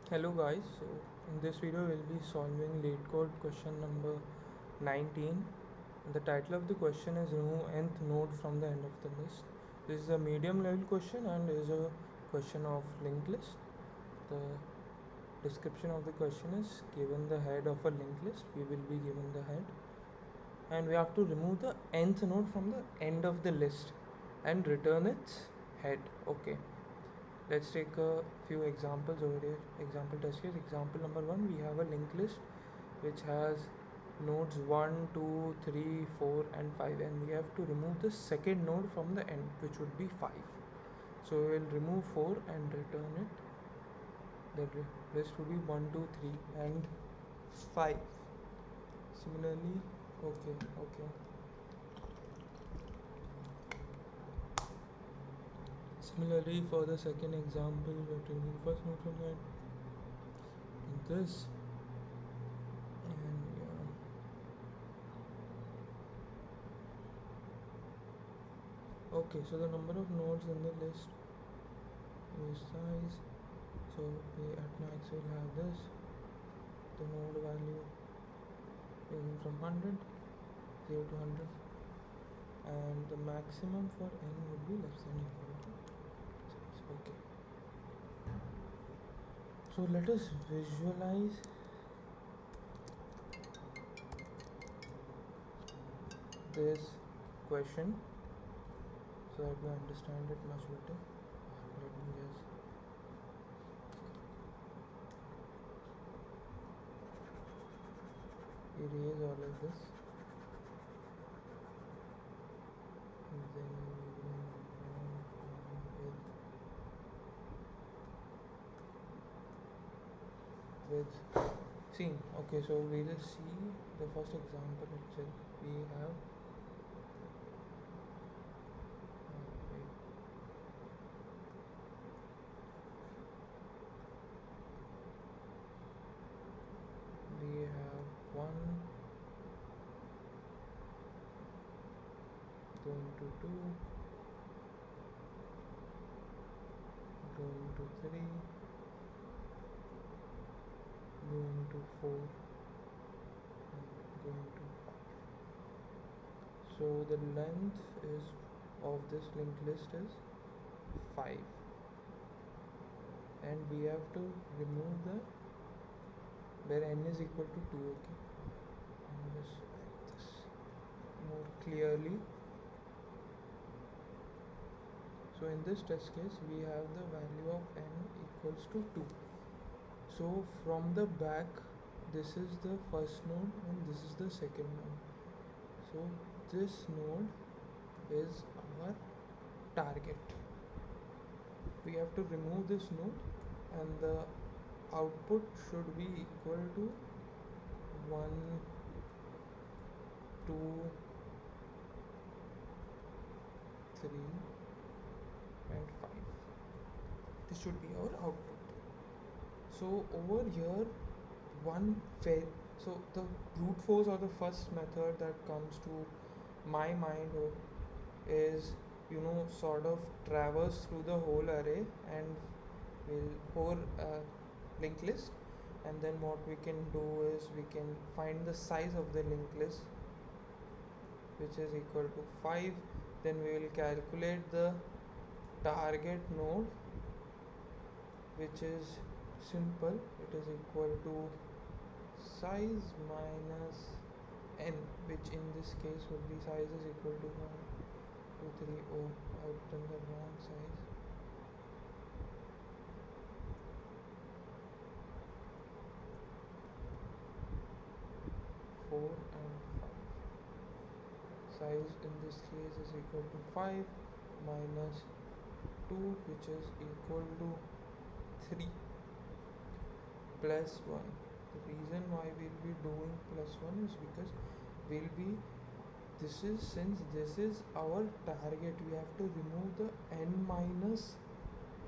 Hello guys, so in this video we'll be solving Leetcode question number 19. The title of the question is remove nth node from the end of the list. This is a medium level question and is a question of linked list. The description of the question is given the head of a linked list. We will be given the head and we have to remove the nth node from the end of the list and return its head. Okay, let's take a few examples over here. Example test case. Example number 1, we have a linked list which has nodes 1, 2, 3, 4 and 5, and we have to remove the second node from the end, which would be 5. So we will remove 4 and return it. The list would be 1, 2, 3 and 5. Similarly, okay. Similarly, for the second example, we have to remove first node from the end. And this, and yeah. Okay, so the number of nodes in the list is size. So we at max will have this. The node value is from 100, 0 to 100, and the maximum for n would be less than equal to 6. Okay. So let us visualize this question so that we understand it much better. Let me just erase all of this, and then we will move on with see. Okay, so we will see the first example itself. We have wait, we have 1 going to 2, going to 3, going to 4, and going to 5. So the length is of this linked list is 5, and we have to remove the where n is equal to 2. Okay, and just write this more clearly. So in this test case we have the value of n equals to 2. So from the back, this is the first node and this is the second node. So this node is our target. We have to remove this node and the output should be equal to 1, 2, 3 and 5. This should be our output. So over here, so the brute force or the first method that comes to my mind is sort of traverse through the whole array and whole linked list, and then what we can do is we can find the size of the linked list, which is equal to 5. Then we will calculate the target node, which is simple. It is equal to size minus n, which in this case would be size is equal to 1, 2, 3. Oh, I've done the wrong size. Four and 5. Size in this case is equal to 5 minus 2, which is equal to 3 plus 1. The reason why we'll be doing plus 1 is because we'll be since this is our target, we have to remove the n minus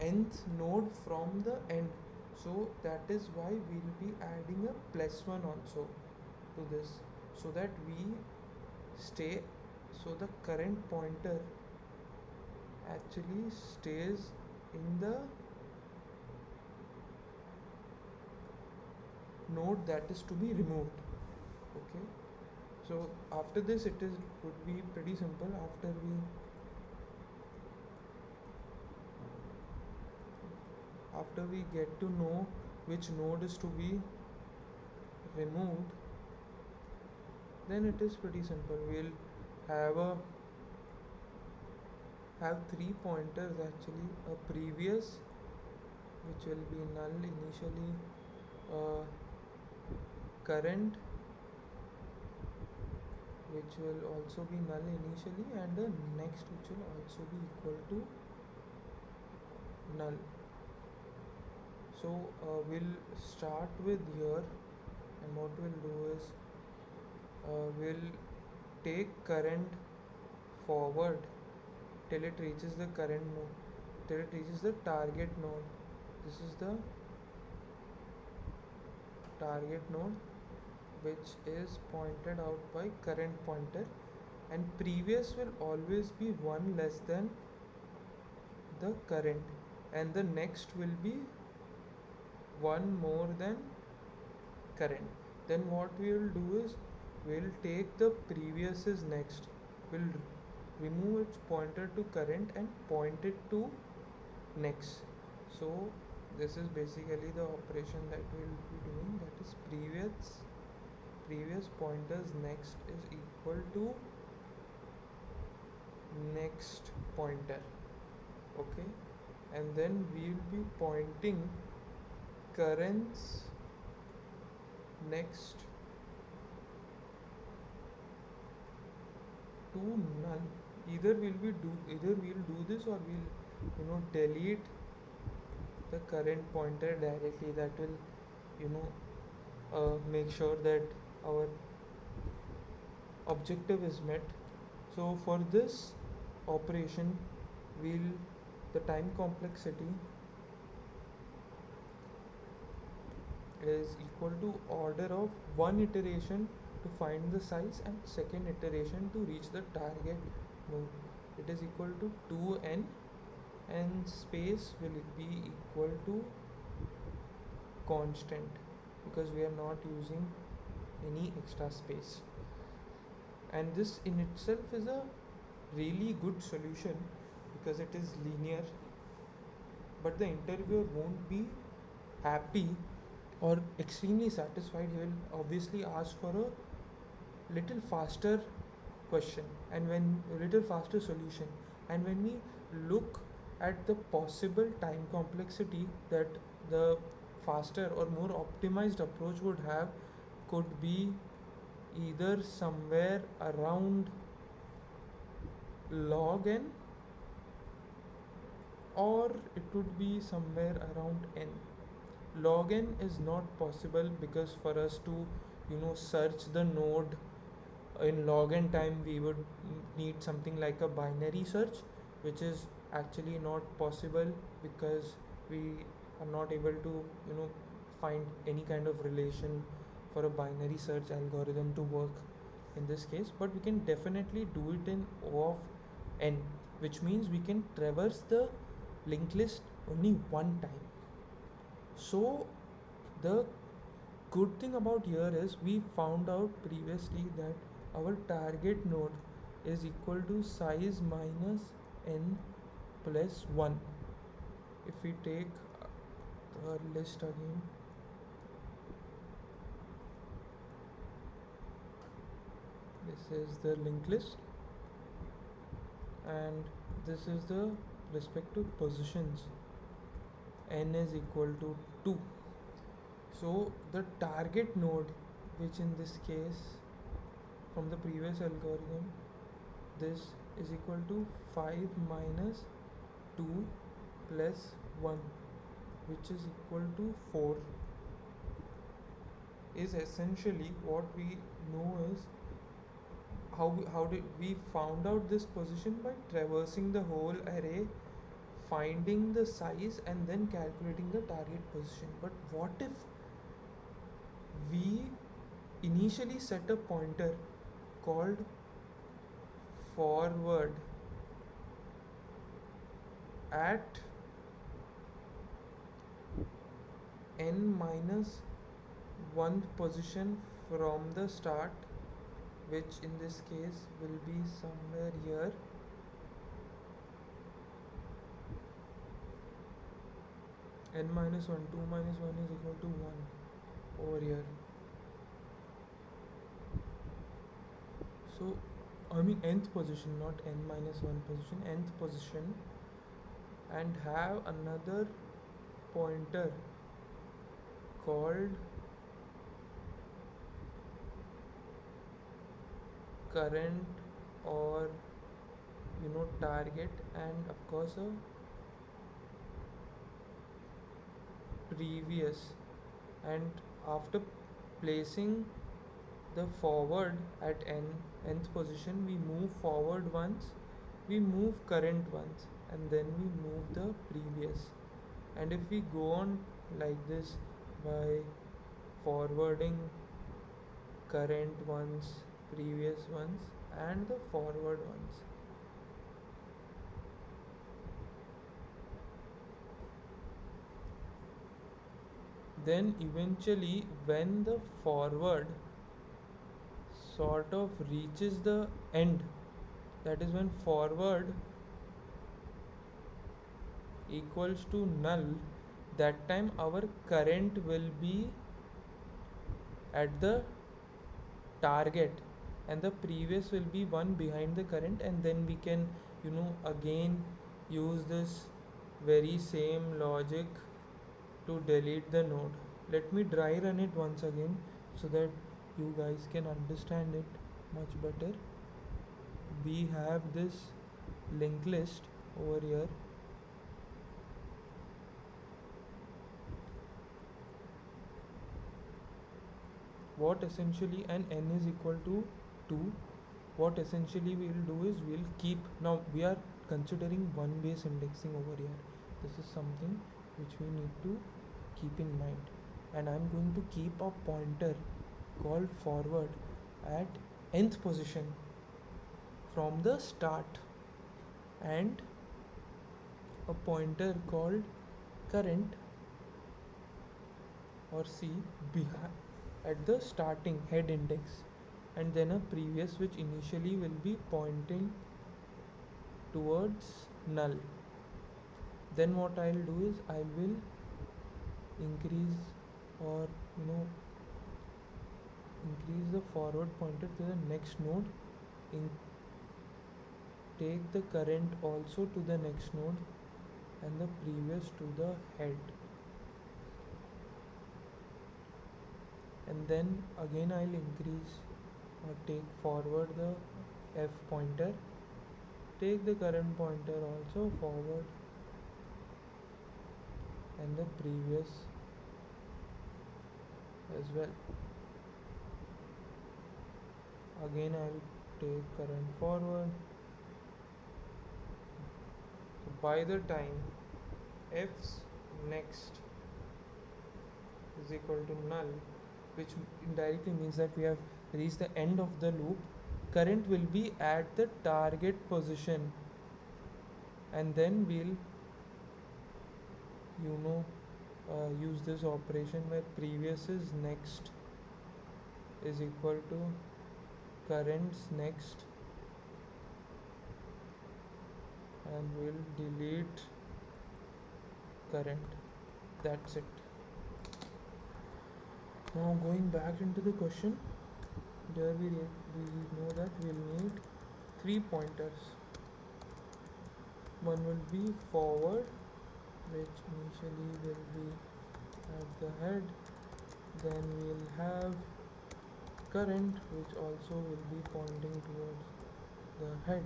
nth node from the end. So that is why we'll be adding a plus 1 also to this, so that we stay, so the current pointer actually stays in the node that is to be removed. Okay, so after this it is would be pretty simple. After we get to know which node is to be removed, then it is pretty simple. We'll have a have 3 pointers actually: a previous, which will be null initially, current, which will also be null initially, and the next, which will also be equal to null. So we'll start with here, and what we'll do is we'll take current forward till it reaches the current node, till it reaches the target node. This is the target node, which is pointed out by current pointer, and previous will always be one less than the current, and the next will be one more than current. Then what we will do is we'll take the previous is next, we'll remove its pointer to current and point it to next. So this is basically the operation that we'll be doing, that is previous pointers next is equal to next pointer. Okay, and then we'll be pointing currents next to none. Either we'll do this, or we'll delete the current pointer directly. That will make sure that our objective is met. So for this operation, the time complexity is equal to order of one iteration to find the size and second iteration to reach the target node. It is equal to 2n, and space will be equal to constant, because we are not using any extra space. And this in itself is a really good solution because it is linear, but the interviewer won't be happy or extremely satisfied. He will obviously ask for a little faster question, and when a little faster solution. And when we look at the possible time complexity that the faster or more optimized approach would have, could be either somewhere around log n, or it would be somewhere around n. Log n is not possible because for us to search the node in log n time, we would need something like a binary search, which is actually not possible because we are not able to find any kind of relation for a binary search algorithm to work in this case. But we can definitely do it in O of n, which means we can traverse the linked list only one time. So the good thing about here is we found out previously that our target node is equal to size minus n plus 1. If we take the list again, this is the linked list, and this is the respective positions. N is equal to 2. So the target node, which in this case from the previous algorithm, this is equal to 5 minus 2 plus 1, which is equal to 4, is essentially what we know is how did we found out this position by traversing the whole array, finding the size, and then calculating the target position. But what if we initially set a pointer called forward at n minus one position from the start, which in this case will be somewhere here, n minus 1, 2 minus 1 is equal to 1 over here. So I mean nth position, not n minus 1 position, nth position, and have another pointer called current or target, and of course a previous. And after placing the forward at nth position, we move forward once, we move current once, and then we move the previous. And if we go on like this by forwarding current ones, previous ones, and the forward ones, then eventually when the forward sort of reaches the end, that is when forward equals to null, that time our current will be at the target and the previous will be one behind the current, and then we can again use this very same logic to delete the node. Let me dry run it once again so that you guys can understand it much better. We have this linked list over here. What essentially, and n is equal to 2, what essentially we will do is we'll keep, now we are considering one base indexing over here. This is something which we need to keep in mind, and I'm going to keep a pointer called forward at nth position from the start, and a pointer called current or C at the starting head index, and then a previous which initially will be pointing towards null. Then what I'll do is I will increase or increase the forward pointer to the next node, take the current also to the next node, and the previous to the head, and then again I'll increase or take forward the F pointer, take the current pointer also forward, and the previous as well. Again I'll take current forward. So by the time F's next is equal to null, which indirectly means that we have reached the end of the loop, current will be at the target position, and then we'll use this operation where previous is next is equal to currents next, and we'll delete current. That's it. Now going back into the question, there we know that we'll need 3 pointers. One will be forward, which initially will be at the head, then we'll have current, which also will be pointing towards the head,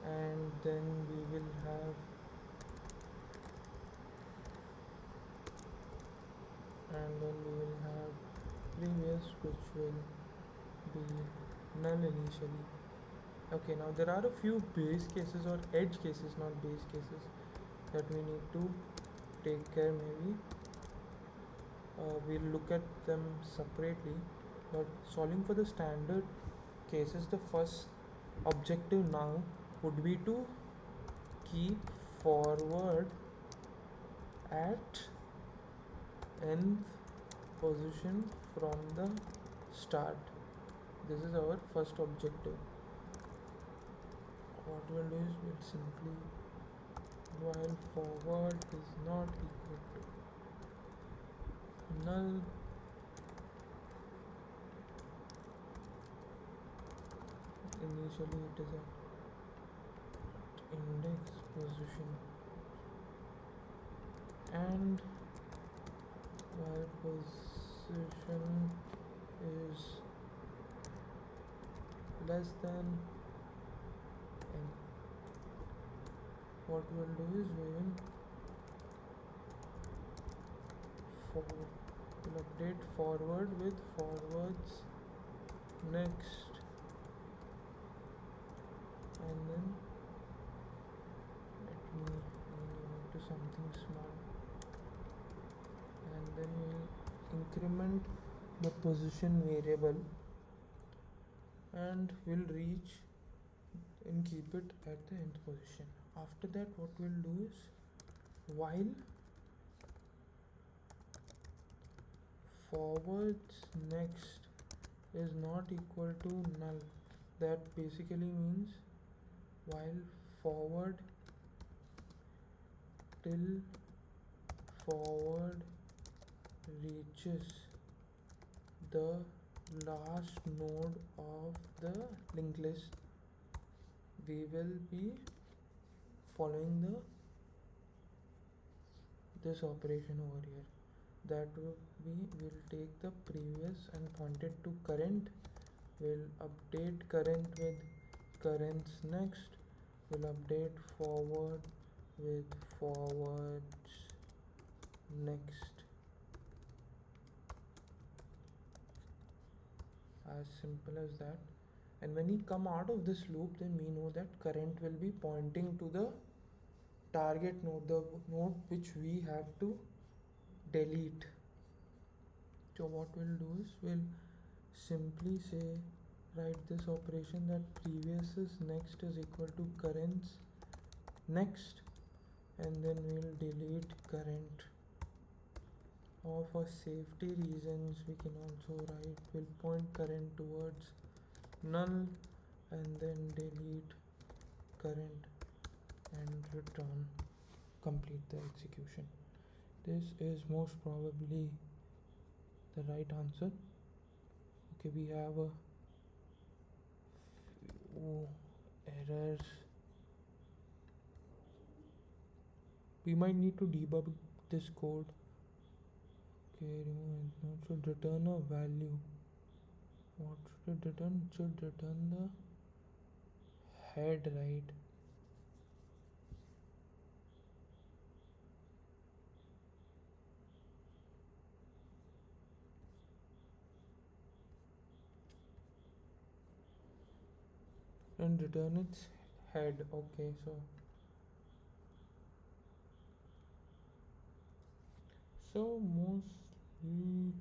and then we will have previous, which will be null initially. Okay, now there are a few base cases or edge cases, not base cases, that we need to take care maybe. We'll look at them separately, but solving for the standard cases, the first objective now would be to keep forward at nth position from the start. This is our first objective. What we'll do is we'll simply while forward is not equal to null, initially it is at index position, and while position is less than n. What we'll do is we'll update forward with forwards next, and then let me rename it to something small, and then we'll increment the position variable and we'll reach and keep it at the nth position. After that, what we'll do is while forwards next is not equal to null, that basically means while forward till forward reaches the last node of the linked list, we will be following this operation over here. That will be, we'll take the previous and point it to current, we'll update current with currents next, we'll update forward with forwards next. As simple as that. And when we come out of this loop, then we know that current will be pointing to the target node, the node which we have to delete. So what we'll do is we'll simply say, write this operation that previous is next is equal to currents next, and then we'll delete current. Or for safety reasons we can also write, we'll point current towards null and then delete current and return, complete the execution. This is most probably the right answer. Okay, we have a few errors. We might need to debug this code. Okay, remove it. Now it should return a value. What should it return? It should return the head, right? And return its head. Okay, so mostly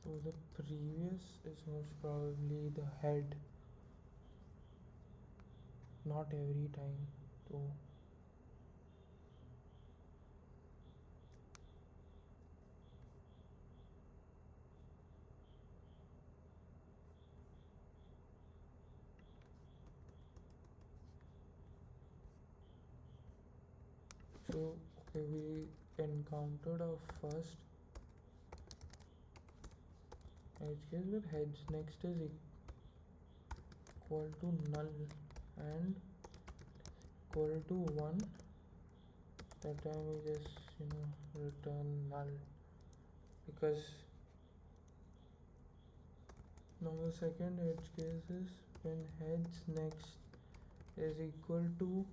so the previous is most probably the head, not every time though. So okay, we encountered our first edge case where heads next is equal to null and equal to 1. That time we just return null, because now the second edge case is when heads next is equal to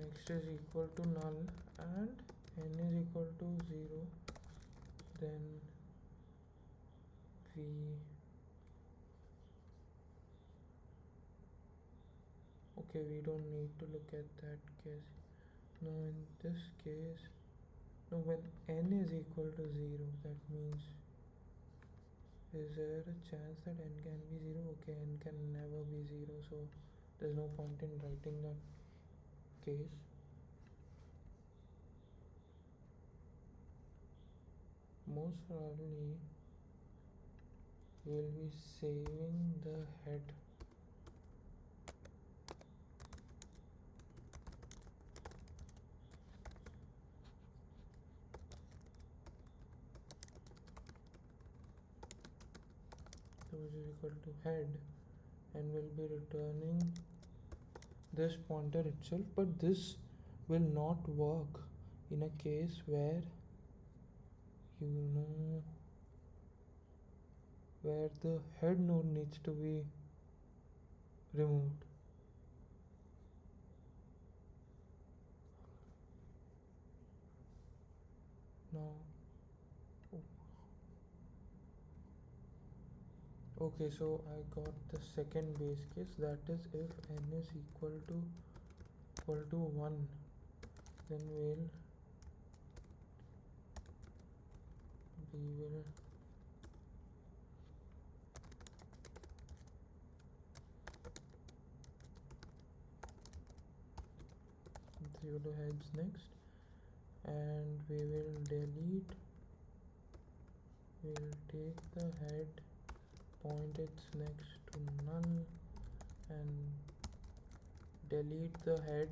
next is equal to null and n is equal to 0, then we we don't need to look at that case. Now in this case, now when n is equal to 0, that means, is there a chance that n can be 0? Okay, n can never be 0, so there's no point in writing that case. Most probably we'll be saving the head. So which is equal to head, and we'll be returning this pointer itself, but this will not work in a case where where the head node needs to be removed. Now okay, so I got the second base case, that is if n is equal to 1, then we will zero to heads next, and we will take the head, point it next to null, and delete the head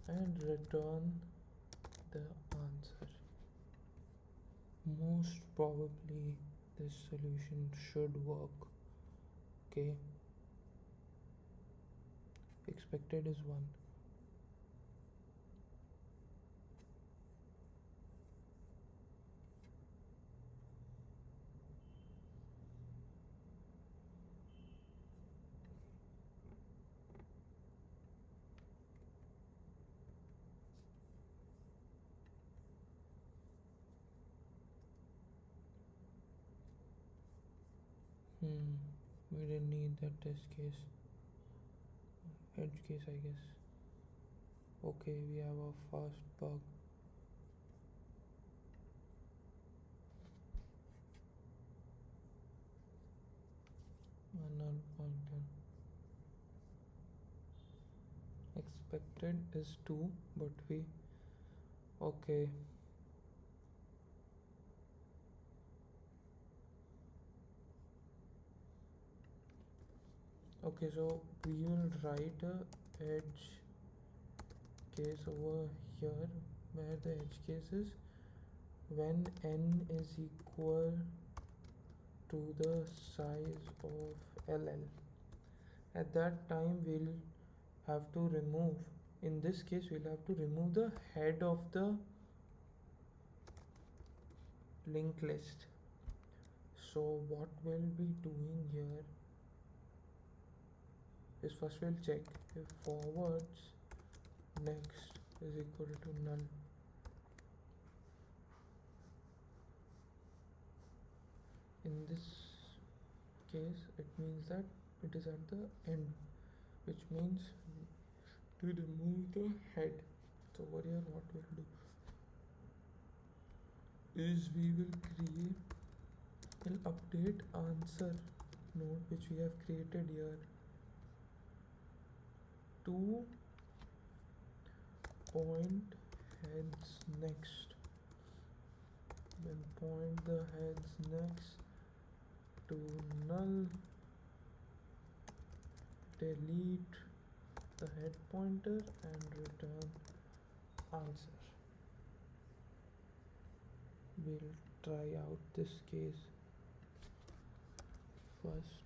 and return the answer. Most probably this solution should work. Okay, expected is 1. We didn't need that test case. Edge case, I guess. Okay, we have a fast bug. A null pointer. Expected is 2, but we okay. Okay, so we will write a edge case over here, where the edge case is when n is equal to the size of ll. At that time we'll have to remove, in this case we'll have to remove the head of the linked list. So what we'll be doing here is first we'll check if forwards next is equal to null. In this case it means that it is at the end, which means to remove the head. So over here what we'll do is we will create an update answer node, which we have created here, to point heads next, then point the heads next to null, delete the head pointer and return answer. We'll try out this case first.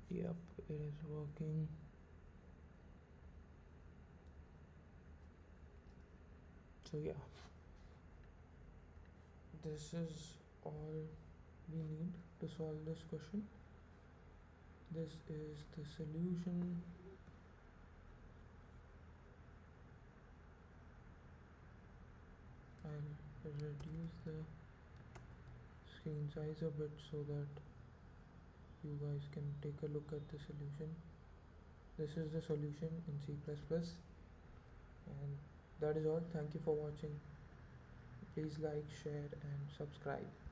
Yep, it is working. So yeah, this is all we need to solve this question. This is the solution. I'll reduce the screen size a bit so that you guys can take a look at the solution. This is the solution in C++, and that is all. Thank you for watching. Please like, share and subscribe.